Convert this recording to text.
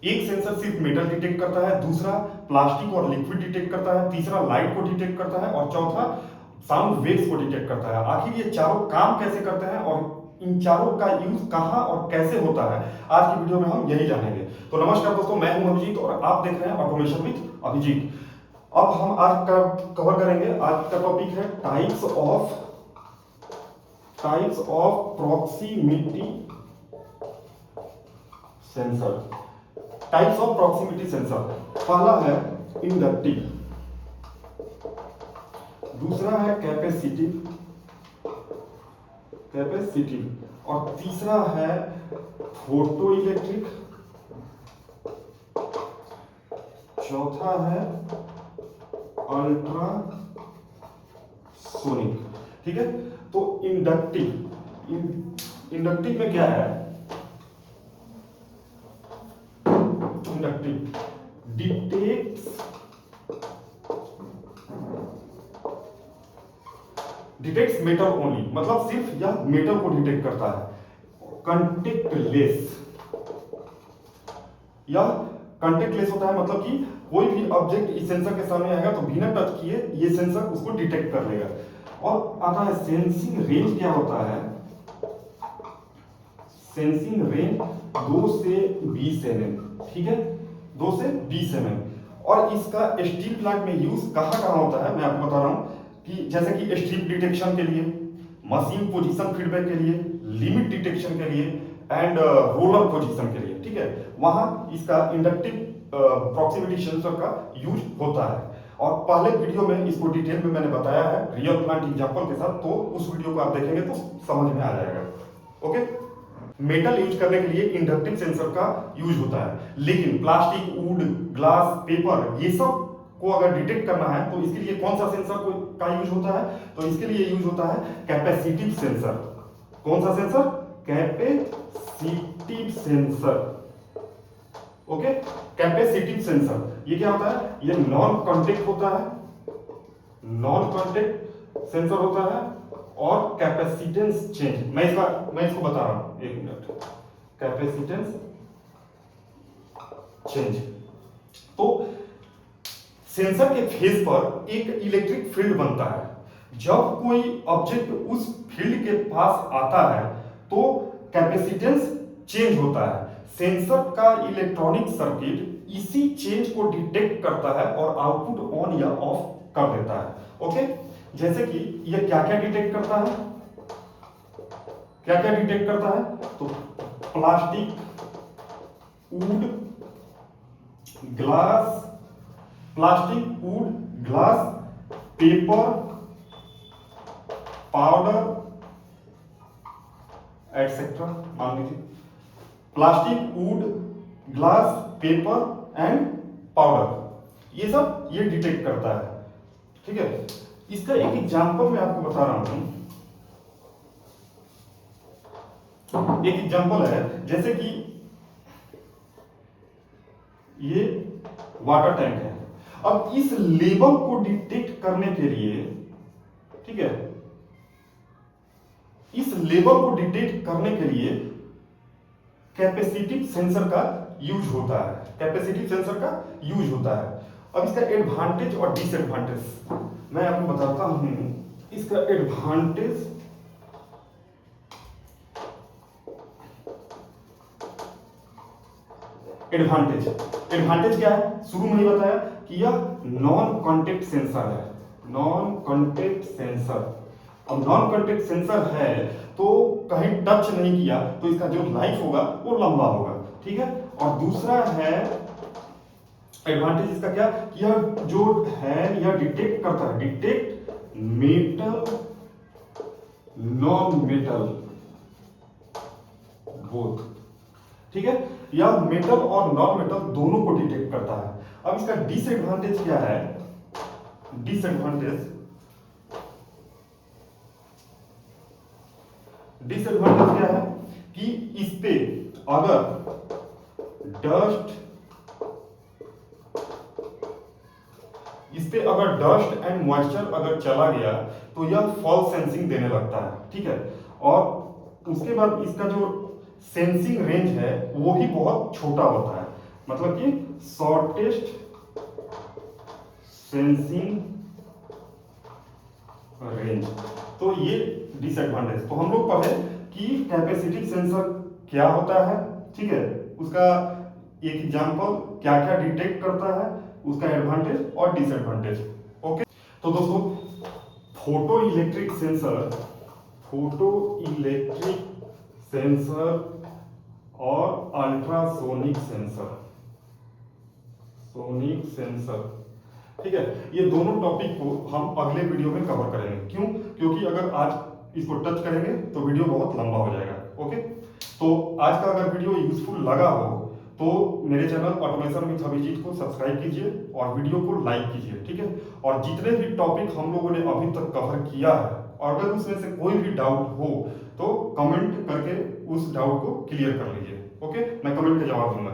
एक सेंसर सिर्फ metal detect करता है, दूसरा प्लास्टिक और लिक्विड डिटेक्ट करता है, तीसरा लाइट को डिटेक्ट करता है और चौथा साउंड वेव्स को डिटेक्ट करता है। आखिर ये चारों काम कैसे करते हैं और इन चारों का यूज कहां और कैसे होता है, आज की वीडियो में हम यही जानेंगे। तो नमस्कार दोस्तों, मैं हूं अभिजीत और आप देख रहे हैं ऑटोमेशन विद अभिजीत। अब हम आज का कवर करेंगे, आज का टॉपिक है types of proximity sensor. Types of proximity sensor, पहला है इंडक्टिव, दूसरा है कैपेसिटिव और तीसरा है फोटो इलेक्ट्रिक, चौथा है अल्ट्रा सोनिक। ठीक है, तो इंडक्टिव में क्या है? इंडक्टिव डिटेक्ट्स मेटल ओनली, मतलब सिर्फ यह मेटल को डिटेक्ट करता है। कंटेक्टलेस, यह कंटेक्टलेस होता है, मतलब कि कोई भी ऑब्जेक्ट इस सेंसर के सामने आएगा तो बिना टच किए ये सेंसर उसको डिटेक्ट कर लेगा। और आता है सेंसिंग रेंज, क्या होता है? सेंसिंग रेंज 2 से 20 mm, ठीक है, 2 से 20 mm। और इसका स्टील प्लांट में यूज कहां होता है मैं आपको बता रहा हूं, कि जैसे कि स्ट्रिप डिटेक्शन के लिए, मशीन पोजीशन फीडबैक के लिए, लिमिट डिटेक्शन के लिए एंड रोलर पोजीशन के लिए। ठीक है, वहां इसका इंडक्टिव प्रॉक्सिमिटी सेंसर का यूज होता है। और पहले वीडियो में इसको डिटेल में मैंने बताया है रियल प्लांट एग्जांपल के साथ, तो उस वीडियो को आप देखेंगे तो समझ में आ जाएगा। ओके, मेटल यूज करने के लिए इंडक्टिव सेंसर का यूज होता है, लेकिन प्लास्टिक, वुड, ग्लास, पेपर, ये सब को अगर डिटेक्ट करना है तो इसके लिए कौन सा सेंसर का यूज होता है? तो इसके लिए यूज होता है कैपेसिटिव सेंसर। कौन सा sensor? Capacitive sensor. Okay, capacitive sensor ये क्या होता है? ये नॉन कांटेक्ट होता है, नॉन कांटेक्ट सेंसर होता है और कैपेसिटेंस चेंज, मैं इसको बता रहा हूं, एक मिनट। कैपेसिटेंस चेंज, तो सेंसर के फेस पर एक इलेक्ट्रिक फील्ड बनता है। जब कोई ऑब्जेक्ट उस फील्ड के पास आता है तो कैपेसिटेंस चेंज होता है। सेंसर का इलेक्ट्रॉनिक सर्किट इसी चेंज को डिटेक्ट करता है और आउटपुट ऑन या ऑफ कर देता है। ओके, जैसे कि यह क्या क्या डिटेक्ट करता है? क्या क्या डिटेक्ट करता है? तो plastic, would, glass, paper, powder etcetera, मान लीजिए plastic, would, glass, paper and powder, ये सब ये डिटेक्ट करता है। ठीक है, इसका एक एग्जांपल मैं आपको बता रहा हूं। एक एग्जांपल है, जैसे कि ये वाटर टैंक है। अब इस लेवल को डिटेक्ट करने के लिए, ठीक है, इस लेवल को डिटेक्ट करने के लिए कैपेसिटिव सेंसर का यूज होता है। कैपेसिटिव सेंसर का यूज होता है। अब इसका एडवांटेज और डिसएडवांटेज मैं आपको बताता हूं। इसका एडवांटेज क्या है? शुरू में ही बताया कि यह नॉन कांटेक्ट सेंसर है, नॉन कांटेक्ट सेंसर। अब नॉन कांटेक्ट सेंसर है तो कहीं टच नहीं किया तो इसका जो लाइफ होगा वो लंबा होगा। ठीक है, और दूसरा है एडवांटेज इसका क्या, कि यह जो है यह डिटेक्ट करता है, detect metal, non metal both. ठीक है, यह मेटल और नॉन मेटल दोनों को डिटेक्ट करता है। अब इसका डिसएडवांटेज क्या है? डिसएडवांटेज क्या है कि इस पे अगर डस्ट एंड मॉइस्चर अगर चला गया तो यह फॉल्स सेंसिंग देने लगता है। ठीक है, और उसके बाद इसका जो सेंसिंग रेंज है वो भी बहुत छोटा होता है। मतलब कि शॉर्टेस्ट सेंसिंग रेंज। तो ये डिसएडवांटेज। तो हम लोग पढ़े कि कैपेसिटिव सेंसर क्या होता है, ठीक है, उसका एक एग्जांपल क्या क्या डिटेक्ट करता है, उसका एडवांटेज और डिसएडवांटेज। ओके, तो दोस्तों फोटो इलेक्ट्रिक सेंसर और अल्ट्रासोनिक सेंसर, ठीक है, ये दोनों टॉपिक को हम अगले वीडियो में कवर करेंगे। क्यों? क्योंकि अगर आज इसको टच करेंगे तो वीडियो बहुत लंबा हो जाएगा। ओके, तो आज का अगर वीडियो यूजफुल लगा हो तो मेरे चैनल ऑटोमेशन विद अभिजीत को सब्सक्राइब कीजिए और वीडियो को लाइक कीजिए, ठीक है। और जितने भी टॉपिक हम लोगों ने अभी तक कवर किया है, और अगर उसमें से कोई भी डाउट हो तो कमेंट करके उस डाउट को क्लियर कर लीजिए। ओके, मैं कमेंट का जवाब दूंगा।